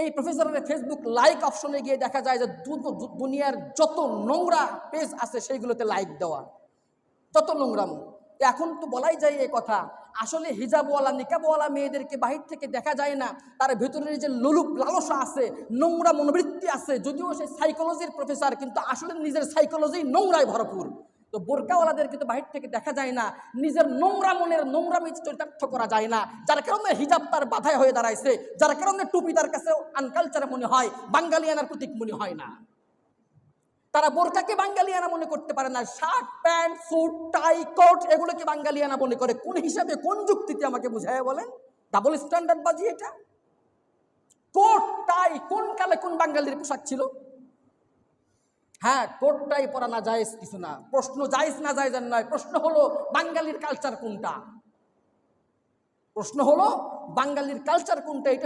এই প্রফেসরের Facebook like অপশনে গিয়ে দেখা যায় যে দুনিয়ার যত নোংরা পেজ আছে সেইগুলোতে লাইক দেওয়া, যত নোংরামো। এখন তো বলাই যায় এই কথা, আসলে হিজাবওয়ালা নিকাবওয়ালা মেয়েদেরকে বাহির থেকে দেখা যায় না, তার ভেতরের যে লোলুপ লালসা আছে, নোংরা মনোবৃত্তি আছে, যদিও সে সাইকোলজির প্রফেসর, কিন্তু আসলে নিজের সাইকোলজি নোংরায় ভরপুর। তো বোরকাওয়ালাদেরকে তো বাহির থেকে দেখা যায় না, নিজের নোংরা মনের নোংরামি চরিতার্থ করা যায় না, যার কারণে হিজাব তার বাধায় হয়ে দাঁড়াইছে, যার কারণে টুপি তার কাছে আনকালচারে মনে হয়, বাঙালিয়ানার প্রতীক মনে হয় না। তারা বোরকাকে বাঙালিয়ানা মনে করতে পারে না, shirt pant suit tie coat এগুলোকে বাঙালিয়ানা মনে করে। কোন হিসাবে, কোন যুক্তিতে আমাকে বুঝাইয়া বলেন? ডাবল স্ট্যান্ডার্ড বাজি এটা। কোট টাই কোন কালে কোন বাঙালির পোশাক ছিল? হ্যাঁ, কোট টাই পরা না জায়েজ কিছু না, প্রশ্ন জায়েজ না জায়েজ নয়, প্রশ্ন হলো বাঙালির কালচার কোনটা, প্রশ্ন হলো বাঙালির কালচার কোনটা। এটা